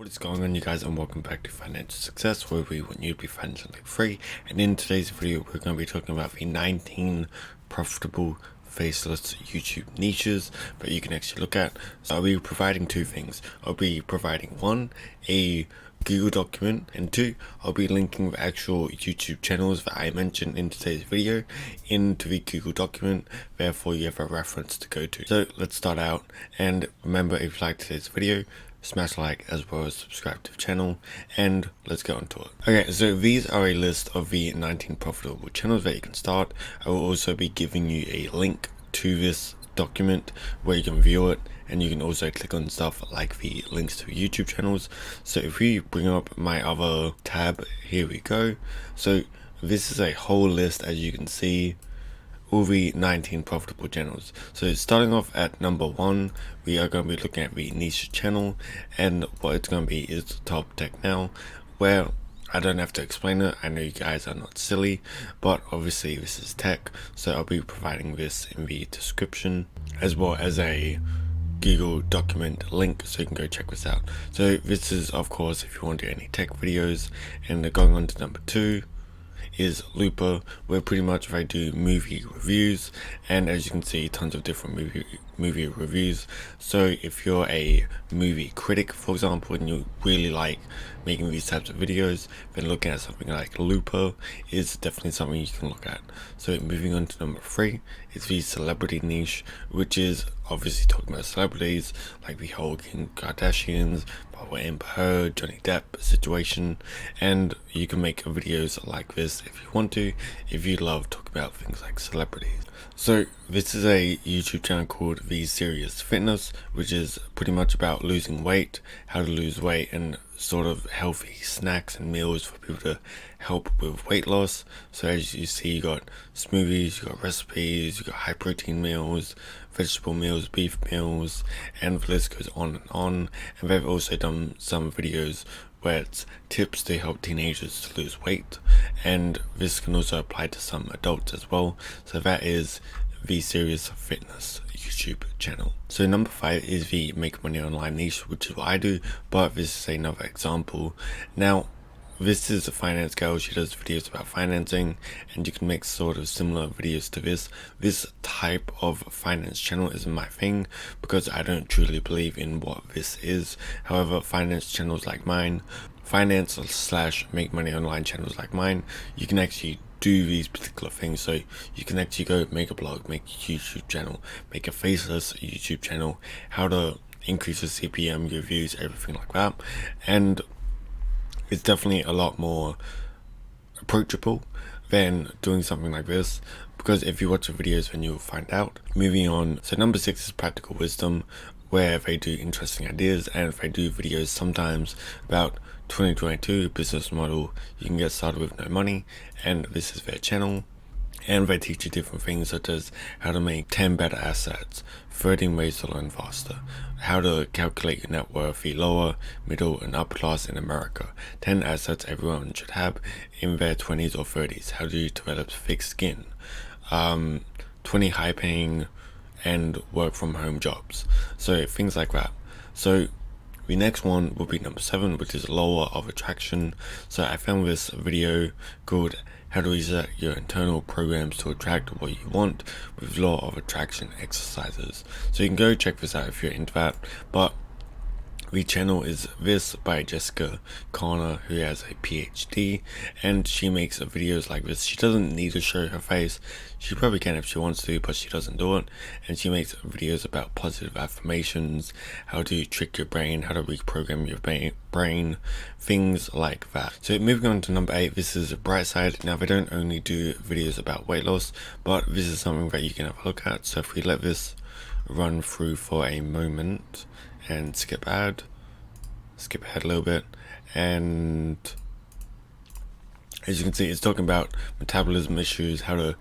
What is going on, you guys, and welcome back to Financial Success, where we want you to be financially free. And in today's video, we're going to be talking about the 19 profitable faceless YouTube niches that you can actually look at. So I'll be providing two things. I'll be providing one, a Google document, and two, I'll be linking the actual YouTube channels that I mentioned in today's video into the Google document, therefore you have a reference to go to. So let's start out, and remember, if you liked today's video, smash like as well as subscribe to the channel, and let's get on to it. Okay, so these are a list of the 19 profitable channels that you can start. I will also be giving you a link to this document where you can view it, and you can also click on stuff like the links to YouTube channels. So if we bring up my other tab, here we go. So this is a whole list, as you can see, all the 19 profitable channels. So starting off at number 1, we are going to be looking at the niche channel, and what it's going to be is Top Tech Now, where I don't have to explain it. I know you guys are not silly, but obviously this is tech, so I'll be providing this in the description as well as a Google document link, so you can go check this out. So this is, of course, if you want to do any tech videos. And going on to number 2 is Looper, where pretty much I do movie reviews, and as you can see, tons of different movie reviews. So if you're a movie critic, for example, and you really like making these types of videos, then looking at something like Looper is definitely something you can look at. So moving on to number 3 is the celebrity niche, which is obviously talking about celebrities like the whole Kim Kardashians, Amber Heard, Johnny Depp situation, and you can make videos like this if you want to, if you love talking about things like celebrities. So this is a YouTube channel called The Serious Fitness, which is pretty much about losing weight, how to lose weight, and sort of healthy snacks and meals for people to help with weight loss. So as you see, you got smoothies, you got recipes, you got high protein meals, vegetable meals, beef meals, and the list goes on and on. And they've also done some videos where it's tips to help teenagers to lose weight, and this can also apply to some adults as well. So that is the Serious Fitness YouTube channel. So number 5 is the Make Money Online niche, which is what I do, but this is another example. Now this is a finance girl. She does videos about financing, and you can make sort of similar videos to this. This type of finance channel isn't my thing because I don't truly believe in what this is. However, finance channels like mine, finance / make money online channels like mine, you can actually do these particular things. So you can actually go make a blog, make a YouTube channel, make a faceless YouTube channel, how to increase your CPM, your views, everything like that. And it's definitely a lot more approachable than doing something like this, because if you watch the videos then you'll find out. Moving on, so number 6 is Practical Wisdom, where they do interesting ideas, and they do videos sometimes about 2022 business model you can get started with no money, and this is their channel. And they teach you different things, such as how to make 10 better assets, 13 ways to learn faster, how to calculate your net worth, the lower, middle, and upper class in America, 10 assets everyone should have in their 20s or 30s, how do you develop thick skin, 20 high paying and work from home jobs, so things like that. So the next one will be number 7, which is Law of Attraction. So I found this video called How to Reset Your Internal Programs to Attract What You Want with Law of Attraction exercises. So you can go check this out if you're into that. But the channel is this by Jessica Connor, who has a PhD, and she makes videos like this. She doesn't need to show her face. She probably can if she wants to, but she doesn't do it. And she makes videos about positive affirmations, how to trick your brain, how to reprogram your brain, things like that. So moving on to number 8, this is Brightside. Now they don't only do videos about weight loss, but this is something that you can have a look at. So if we let this run through for a moment and skip ahead a little bit, and as you can see, it's talking about metabolism issues, how to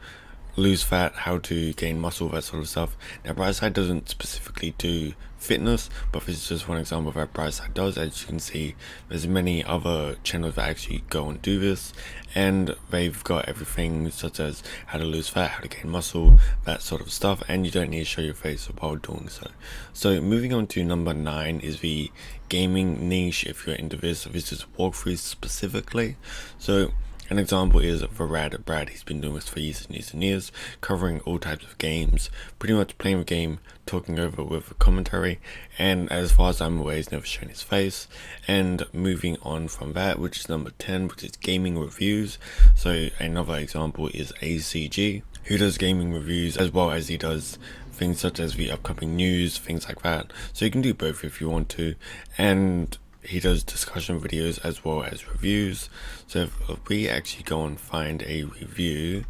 lose fat, how to gain muscle, that sort of stuff. Now Brightside doesn't specifically do fitness, but this is just one example of what Brightside does. As you can see, there's many other channels that actually go and do this, and they've got everything such as how to lose fat, how to gain muscle, that sort of stuff, and you don't need to show your face while doing so. So moving on to number 9 is the gaming niche. If you're into this is walkthroughs specifically. So an example is Varad Brad. He's been doing this for years and years and years, covering all types of games, pretty much playing the game, talking over with a commentary, and as far as I'm aware, he's never shown his face. And moving on from that, which is number 10, which is gaming reviews. So another example is ACG, who does gaming reviews as well as he does things such as the upcoming news, things like that. So you can do both if you want to, and he does discussion videos as well as reviews. So if we actually go and find a review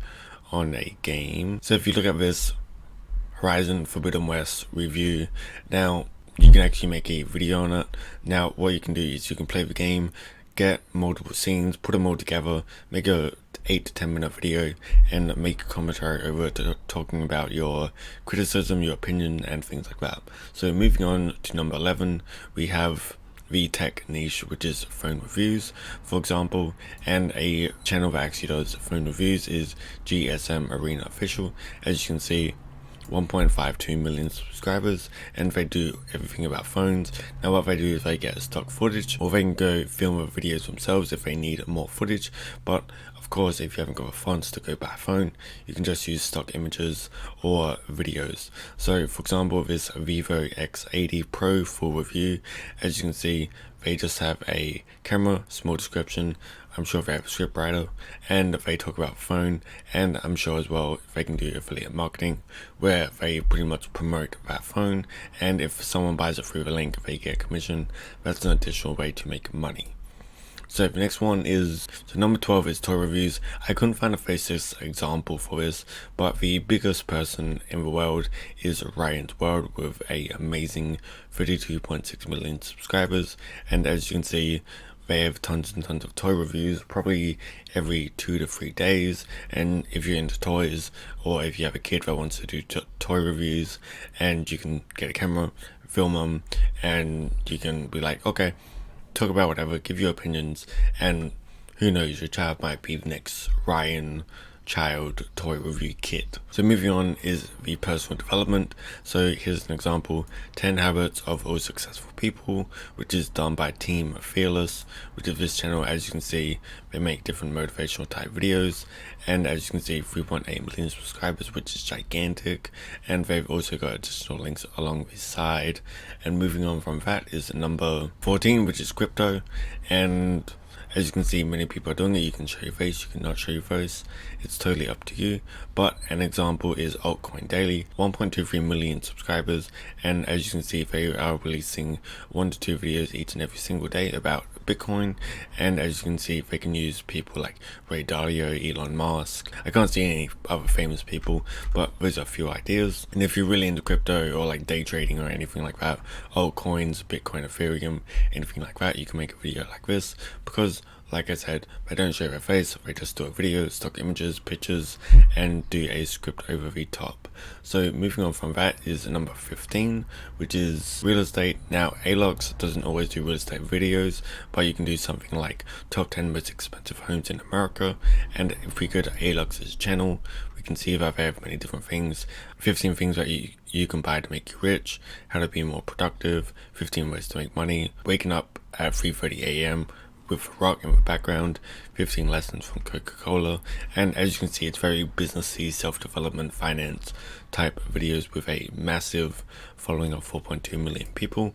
on a game, so if you look at this Horizon Forbidden West review, now you can actually make a video on it. Now what you can do is you can play the game, get multiple scenes, put them all together, make a 8 to 10 minute video, and make a commentary over it, talking about your criticism, your opinion, and things like that. So moving on to number 11, we have the tech niche, which is phone reviews, for example, and a channel that actually does phone reviews is GSM Arena Official. As you can see, 1.52 million subscribers, and they do everything about phones. Now what they do is they get stock footage, or they can go film the videos themselves if they need more footage. But of course, if you haven't got the funds to go buy a phone, you can just use stock images or videos. So for example, this Vivo X80 Pro full review, as you can see, they just have a camera, small description, I'm sure they have a script writer, and they talk about phone, and I'm sure as well they can do affiliate marketing where they pretty much promote that phone, and if someone buys it through the link they get commission. That's an additional way to make money. So the next one is, so number 12 is toy reviews. I couldn't find a faceless example for this, but the biggest person in the world is Ryan's World with a amazing 32.6 million subscribers, and as you can see, they have tons and tons of toy reviews, probably every 2 to 3 days. And if you're into toys, or if you have a kid that wants to do toy reviews, and you can get a camera, film them, and you can be like, okay, talk about whatever, give your opinions, and who knows, your child might be the next Ryan child toy review kit. So moving on is the personal development. So here's an example, 10 habits of all successful people, which is done by Team Fearless, which is this channel. As you can see, they make different motivational type videos, and as you can see, 3.8 million subscribers, which is gigantic, and they've also got additional links along the side. And moving on from that is number 14, which is crypto, and as you can see, many people are doing it. You can show your face, you can not show your face, it's totally up to you. But an example is Altcoin Daily, 1.23 million subscribers, and as you can see, they are releasing 1 to 2 videos each and every single day about Bitcoin. And as you can see, they can use people like Ray Dalio, Elon Musk. I can't see any other famous people, but those are a few ideas. And if you're really into crypto or like day trading or anything like that, altcoins, Bitcoin, Ethereum, anything like that, you can make a video like this, because like I said, they don't show their face, they just do a video, stock images, pictures, and do a script over the top. So moving on from that is number 15, which is real estate. Now ALOX doesn't always do real estate videos, but you can do something like top 10 most expensive homes in America. And if we go to ALOX's channel, we can see that they have many different things. 15 things that you can buy to make you rich, how to be more productive, 15 ways to make money, waking up at 3:30 a.m. with rock in the background, 15 lessons from Coca-Cola, and as you can see, it's very businessy, self-development, finance type videos with a massive following of 4.2 million people.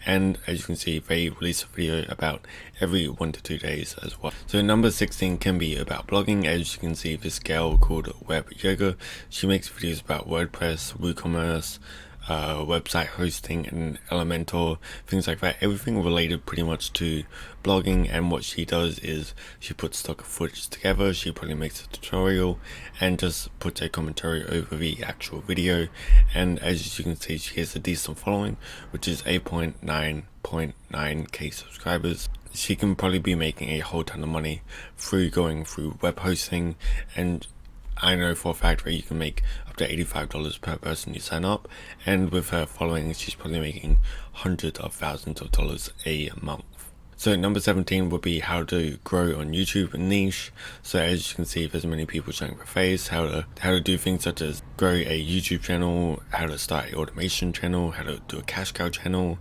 And as you can see, they release a video about every 1 to 2 days as well. So number 16 can be about blogging. As you can see, this girl called Web Yoga, she makes videos about WordPress, WooCommerce, website hosting, and Elementor, things like that, everything related pretty much to blogging. And what she does is she puts stock footage together, she probably makes a tutorial and just puts a commentary over the actual video. And as you can see, she has a decent following, which is 8.9k subscribers. She can probably be making a whole ton of money through going through web hosting and I know for a fact that you can make up to $85 per person you sign up, and with her following, she's probably making hundreds of thousands of dollars a month. So number 17 would be how to grow on YouTube niche. So as you can see, there's many people showing their face, how to do things such as grow a YouTube channel, how to start an automation channel, how to do a cash cow channel,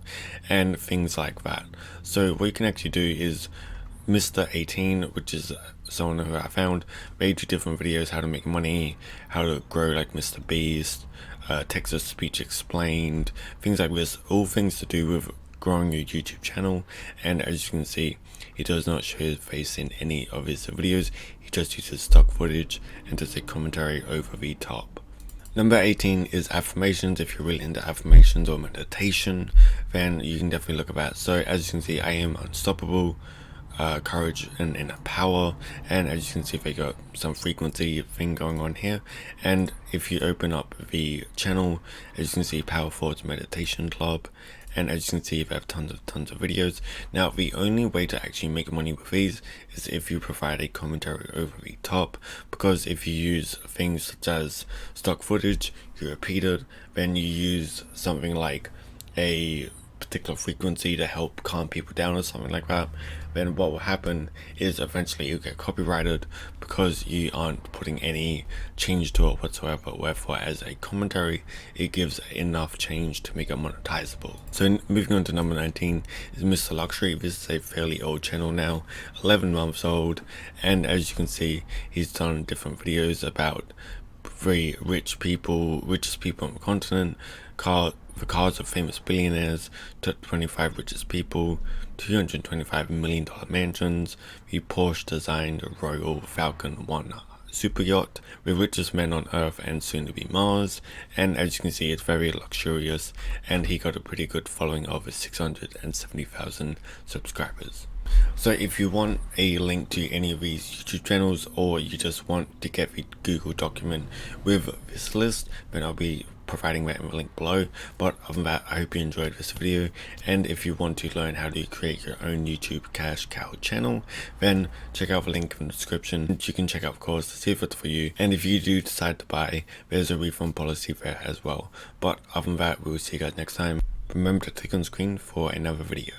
and things like that. So what you can actually do is Mr. 18, which is someone who I found, made 2 different videos, how to make money, how to grow like Mr. Beast, Texas Speech Explained, things like this, all things to do with growing your YouTube channel. And as you can see, he does not show his face in any of his videos. He just uses stock footage and does a commentary over the top. Number 18 is affirmations. If you're really into affirmations or meditation, then you can definitely look at that. So as you can see, I am unstoppable, courage and inner power, and as you can see, they got some frequency thing going on here. And if you open up the channel, as you can see, Power Thoughts Meditation Club, and as you can see, they have tons of videos. Now the only way to actually make money with these is if you provide a commentary over the top, because if you use things such as stock footage, you repeat it, then you use something like a particular frequency to help calm people down or something like that, then what will happen is eventually you'll get copyrighted because you aren't putting any change to it whatsoever. Wherefore, as a commentary, it gives enough change to make it monetizable. So moving on to number 19 is Mr. Luxury. This is a fairly old channel now, 11 months old, and as you can see, he's done different videos about very richest people on the continent, the cars of famous billionaires, top 25 richest people, $225 million mansions, the Porsche designed Royal Falcon 1 super yacht, the richest men on Earth and soon to be Mars. And as you can see, it's very luxurious, and he got a pretty good following of 670,000 subscribers. So if you want a link to any of these YouTube channels, or you just want to get the Google document with this list, then I'll be providing that in the link below. But other than that, I hope you enjoyed this video, and if you want to learn how to create your own YouTube cash cow channel, then check out the link in the description. You can check out the course to see if it's for you, and if you do decide to buy, there's a refund policy there as well. But other than that, we'll see you guys next time. Remember to click on screen for another video.